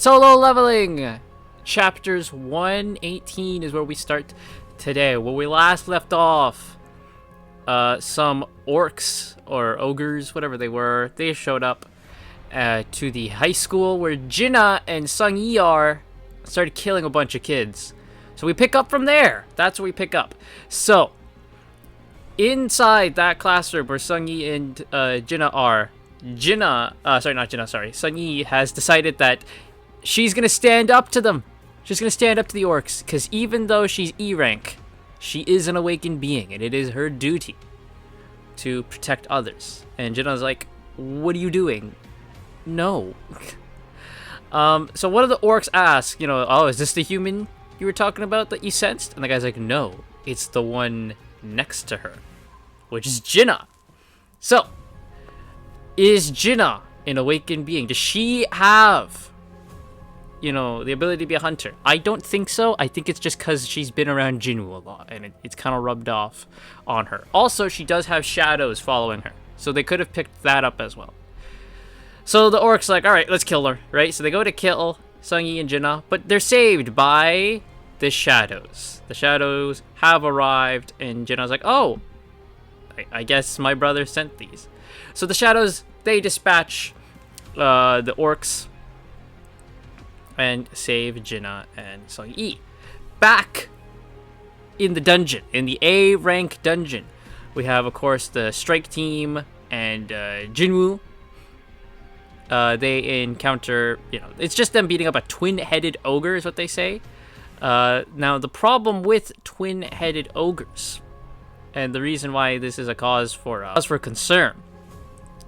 Solo leveling! Chapters 118 is where we start today. Where we last left off, some orcs or ogres, whatever they were, they showed up to the high school where Jinna and Sung Yi are, started killing a bunch of kids. So we pick up from there. That's where we pick up. So, inside that classroom where Sung Yi and Jinna are, Sung Yi has decided that she's gonna stand up to them. She's gonna stand up to the orcs, because even though she's E rank, she is an awakened being, and it is her duty to protect others. And Jinna's like, what are you doing? No. So one of the orcs asks, oh, is this the human you were talking about that you sensed? And the guy's like, no, it's the one next to her, which is Jinna. So, is Jinna an awakened being? Does she have, the ability to be a hunter? I don't think so. I think it's just because she's been around Jinwoo a lot, and it's kind of rubbed off on her. Also, she does have shadows following her, so they could have picked that up as well. So the orc's like, alright, let's kill her, right? So they go to kill Sung Yi and Jinna, but they're saved by the shadows. The shadows have arrived, and Jinna's like, oh, I guess my brother sent these. So the shadows, they dispatch the orcs and save Jinna and Sung Yi. Back in the dungeon, in the A rank dungeon, we have, of course, the strike team and Jinwoo. They encounter, it's just them beating up a twin-headed ogre is what they say. Now, the problem with twin-headed ogres, and the reason why this is a cause for concern,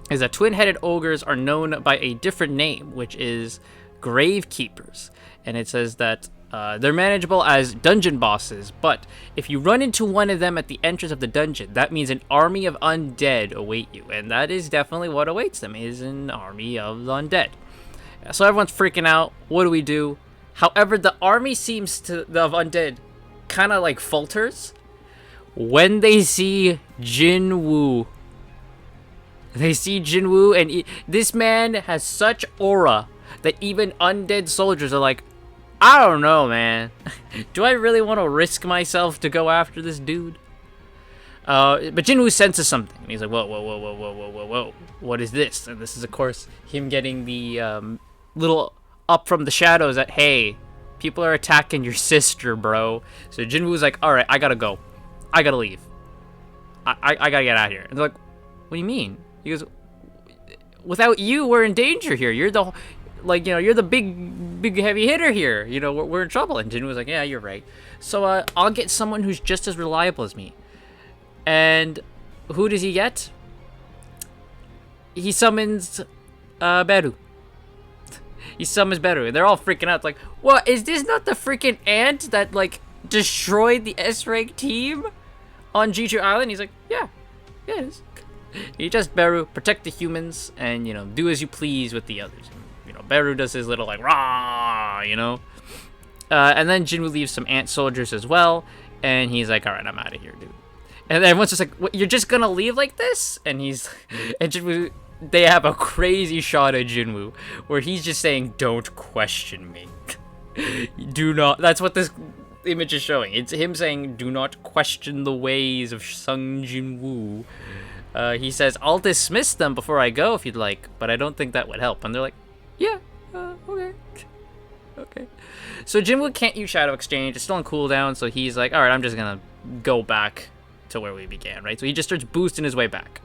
is that twin-headed ogres are known by a different name, which is Gravekeepers. And it says that they're manageable as dungeon bosses, but if you run into one of them at the entrance of the dungeon, that means an army of undead await you, and that is definitely what awaits them, is an army of undead. So everyone's freaking out. What do we do? However, the army of undead kind of like falters when they see Jinwoo. They see Jinwoo, and this man has such aura that even undead soldiers are like, I don't know, man. Do I really want to risk myself to go after this dude? But Jinwoo senses something, and he's like, whoa. What is this? And this is, of course, him getting the little up from the shadows that, hey, people are attacking your sister, bro. So Jinwoo's like, all right, I gotta go. I gotta leave. I gotta get out of here. And they're like, what do you mean? He goes, without you, we're in danger here. You're the... you're the big heavy hitter here. We're in trouble. And Jin was like, yeah, you're right. So, I'll get someone who's just as reliable as me. And who does he get? He summons, Beru. He summons Beru. And they're all freaking out. Like, what? Is this not the freaking ant that, destroyed the S-rank team on Jeju Island? He's like, yeah, it is. You just, Beru, protect the humans and, do as you please with the others. Beru does his little, rah, and then Jinwoo leaves some ant soldiers as well, and he's like, all right, I'm out of here, dude. And then everyone's just like, what, you're just gonna leave like this? And and Jinwoo, they have a crazy shot of Jinwoo, where he's just saying, don't question me. Do not, that's what this image is showing. It's him saying, do not question the ways of Sung Jinwoo. He says, I'll dismiss them before I go if you'd like, but I don't think that would help. And they're like, yeah, okay. So Jinwoo can't use Shadow Exchange. It's still on cooldown, so he's like, all right, I'm just gonna go back to where we began, right? So he just starts boosting his way back.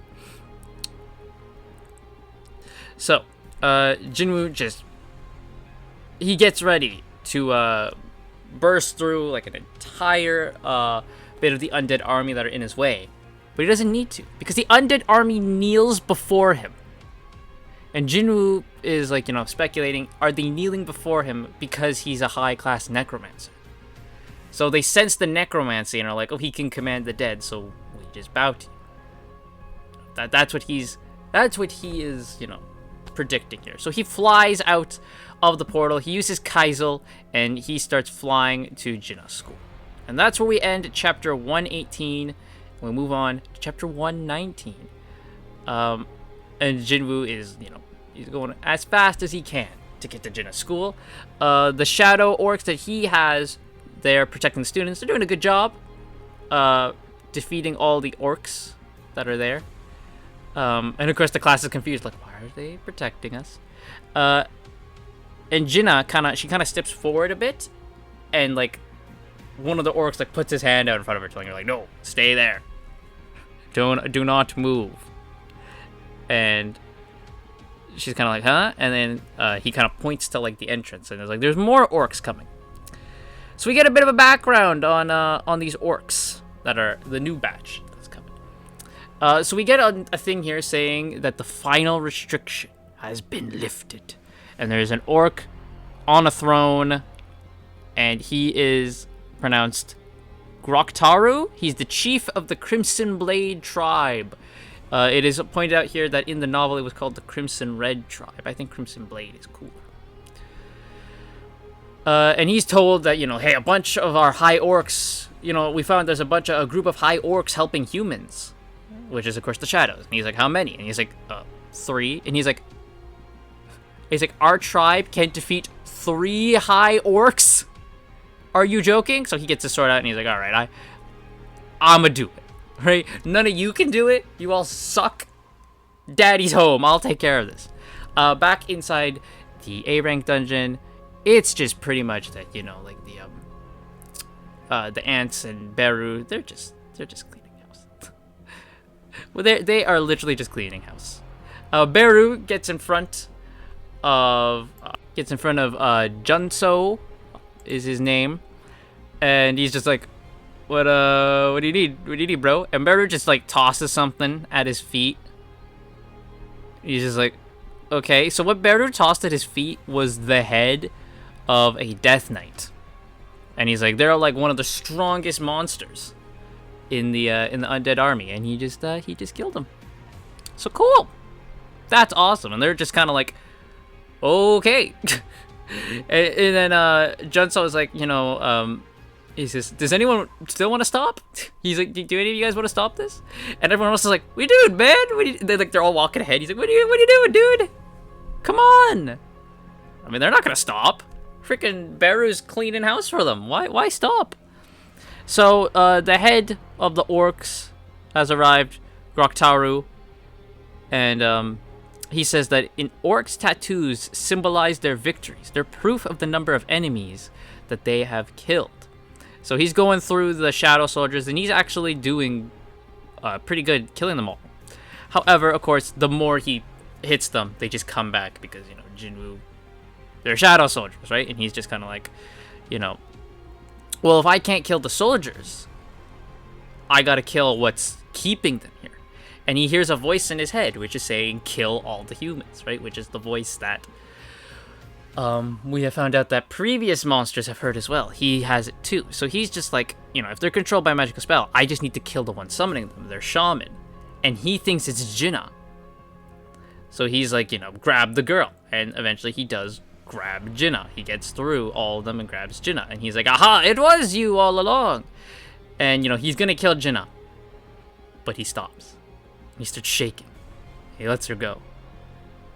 So, Jinwoo he gets ready to burst through an entire bit of the undead army that are in his way. But he doesn't need to, because the undead army kneels before him. And Jinwoo is, speculating, are they kneeling before him because he's a high-class necromancer? So they sense the necromancy and are like, oh, he can command the dead, so we just bow to you. That's what he is, predicting here. So he flies out of the portal, he uses Kaizel, and he starts flying to Jinna's school. And that's where we end chapter 118, and we move on to chapter 119. And Jinwoo is, he's going as fast as he can to get to Jinna's school. The shadow orcs that he has, they're protecting the students. They're doing a good job defeating all the orcs that are there. And of course the class is confused, like, why are they protecting us? And Jinna kind of steps forward a bit, and like one of the orcs like puts his hand out in front of her, telling her like, no, stay there. Do not move. And she's kind of like, huh? And then he kind of points to like the entrance, and there's like, there's more orcs coming. So we get a bit of a background on these orcs that are the new batch that's coming. So we get a thing here saying that the final restriction has been lifted, and there's an orc on a throne, and he is pronounced Groktaru. He's the chief of the Crimson Blade tribe. It is pointed out here that in the novel it was called the Crimson Red tribe. I think Crimson Blade is cooler. And he's told that, you know, hey, a bunch of our high orcs, you know, we found there's a group of high orcs helping humans, which is of course the shadows. And he's like, how many? And he's like, 3. And he's like, our tribe can't defeat 3 high orcs? Are you joking? So he gets his sword out and he's like, all right, I'ma do it. Right? None of you can do it. You all suck. Daddy's home. I'll take care of this. Back inside the A rank dungeon, it's just pretty much that, you know, like the ants and Beru, they're just cleaning house. Well, they are literally just cleaning house. Beru gets in front of Junso is his name, and he's just like, what do you need? What do you need, bro? And Beru just like tosses something at his feet. He's just like, okay. So what Beru tossed at his feet was the head of a Death Knight, and he's like, they're like one of the strongest monsters in the undead army, and he just killed him. So cool. That's awesome. And they're just kind of like, okay. and then Junso is like, you know, he says, does anyone still want to stop? He's like, do any of you guys want to stop this? And everyone else is like, we do, man. They're all walking ahead. He's like, what are you doing, dude? Come on. I mean, they're not gonna stop. Freaking Beru's cleaning house for them. Why stop? So the head of the orcs has arrived, Groktaru, and he says that in orcs' tattoos symbolize their victories. They're proof of the number of enemies that they have killed. So he's going through the shadow soldiers, and he's actually doing pretty good, killing them all. However, of course, the more he hits them, they just come back because, you know, Jinwoo, they're shadow soldiers, right? And he's just kind of like, you know, well, if I can't kill the soldiers, I gotta kill what's keeping them here. And he hears a voice in his head, which is saying, kill all the humans, right? Which is the voice that we have found out that previous monsters have heard as well. He has it too. So he's just like, you know, if they're controlled by a magical spell, I just need to kill the one summoning them, their shaman. And he thinks it's Jinna. So he's like, you know, grab the girl. And eventually he does grab Jinna. He gets through all of them and grabs Jinna. And he's like, aha, it was you all along. And, you know, he's gonna kill Jinna. But he stops. He starts shaking. He lets her go.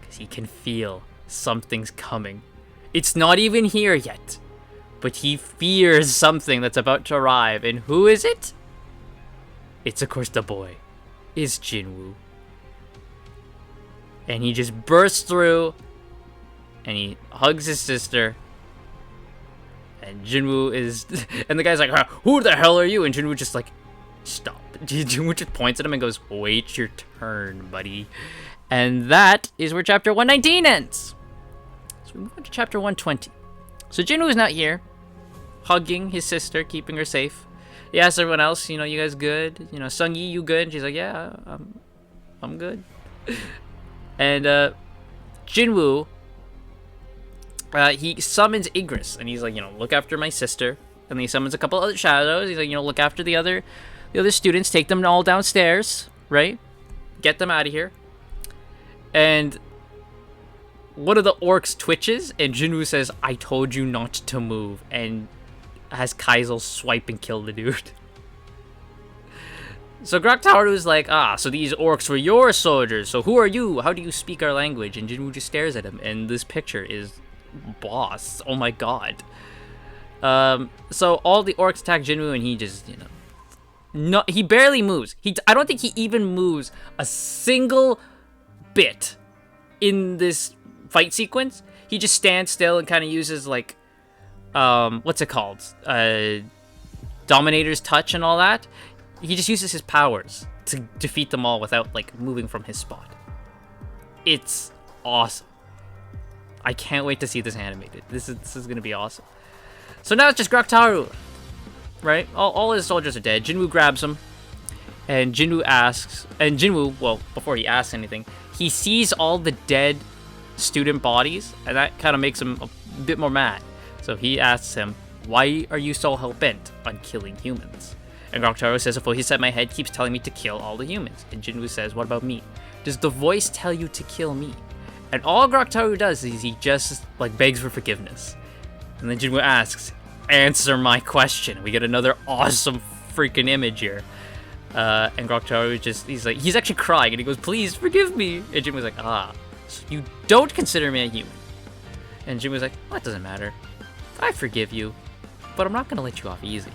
Because he can feel something's coming. It's not even here yet. But he fears something that's about to arrive. And who is it? It's, of course, the boy. It's Jinwoo. And he just bursts through. And he hugs his sister. And Jinwoo is... and the guy's like, who the hell are you? And Jinwoo just like, stop. Jinwoo just points at him and goes, wait your turn, buddy. And that is where chapter 119 ends. So we move on to chapter 120. So Jinwoo is not here, hugging his sister, keeping her safe. He asks everyone else, you know, you guys good? You know, Sung-Yi, you good? And she's like, yeah, I'm good. And Jinwoo, he summons Igris, and he's like, you know, look after my sister. And then he summons a couple other shadows. He's like, you know, look after the other students, take them all downstairs, right? Get them out of here. And one of the orcs twitches, and Jinwoo says, I told you not to move, and has Kaizel swipe and kill the dude. So Groktaru is like, so these orcs were your soldiers, so who are you? How do you speak our language? And Jinwoo just stares at him, and this picture is boss. Oh my god. So all the orcs attack Jinwoo, and he just, you know, no, he barely moves. I don't think he even moves a single bit in this fight sequence. He just stands still and kind of uses like, what's it called? Dominator's touch and all that. He just uses his powers to defeat them all without like moving from his spot. It's awesome. I can't wait to see this animated. This is gonna be awesome. So now it's just Groktaru, right? All his soldiers are dead. Jinwoo grabs him, and Jinwoo asks, and Jinwoo, well, before he asks anything, he sees all the dead student bodies, and that kind of makes him a bit more mad. So he asks him, "Why are you so hell-bent on killing humans?" And Groktaru says, "A voice at my head keeps telling me to kill all the humans." And Jinwoo says, "What about me? Does the voice tell you to kill me?" And all Groktaru does is he just like begs for forgiveness. And then Jinwoo asks, "Answer my question." We get another awesome freaking image here. And Groktaru he's actually crying, and he goes, "Please forgive me." And Jinwoo's like, so you don't consider me a human. And Jinwoo's like, "Well, it doesn't matter. I forgive you, but I'm not gonna let you off easy."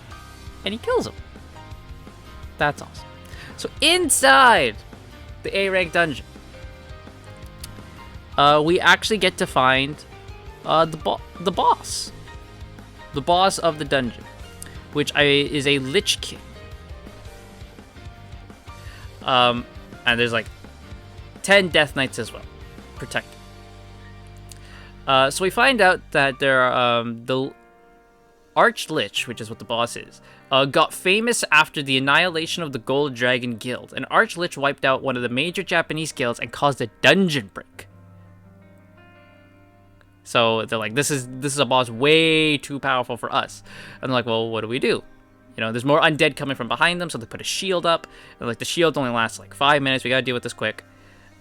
And he kills him. That's awesome. So inside the A-rank dungeon, we actually get to find the boss. The boss of the dungeon, which is a Lich King. And there's like 10 Death Knights as well, protected. So we find out that there are the Arch Lich, which is what the boss is, got famous after the annihilation of the Gold Dragon Guild. An Arch Lich wiped out one of the major Japanese guilds and caused a dungeon break. So they're like, this is a boss way too powerful for us. And they're like, well, what do we do? You know, there's more undead coming from behind them, so they put a shield up. And like, the shield only lasts like 5 minutes. We gotta deal with this quick.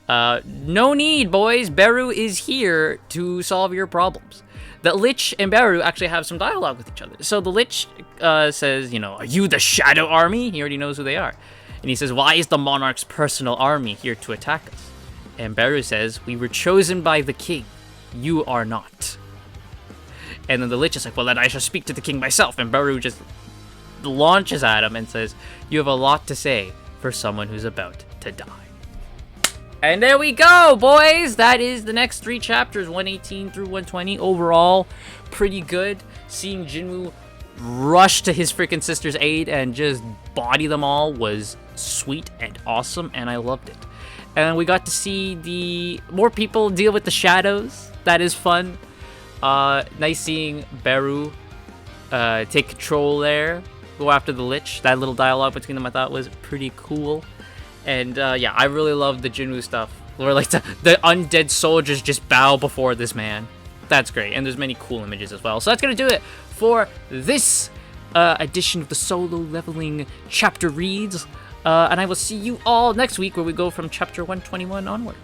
No need, boys. Beru is here to solve your problems. The Lich and Beru actually have some dialogue with each other. So the Lich says, you know, "Are you the Shadow Army?" He already knows who they are. And he says, "Why is the Monarch's personal army here to attack us?" And Beru says, "We were chosen by the king. You are not." And then the Lich is like, "Well, then I shall speak to the king myself." And Beru just launches at him and says, "You have a lot to say for someone who's about to die." And there we go, boys! That is the next 3 chapters, 118 through 120. Overall, pretty good. Seeing Jinwoo rush to his freaking sister's aid and just body them all was sweet and awesome, and I loved it. And we got to see more people deal with the shadows. That is fun. Nice seeing Beru take control there, go after the Lich. That little dialogue between them I thought was pretty cool. And yeah, I really loved the Jinwoo stuff, where like the undead soldiers just bow before this man. That's great, and there's many cool images as well. So that's gonna do it for this edition of the Solo Leveling Chapter Reads. And I will see you all next week, where we go from chapter 121 onward.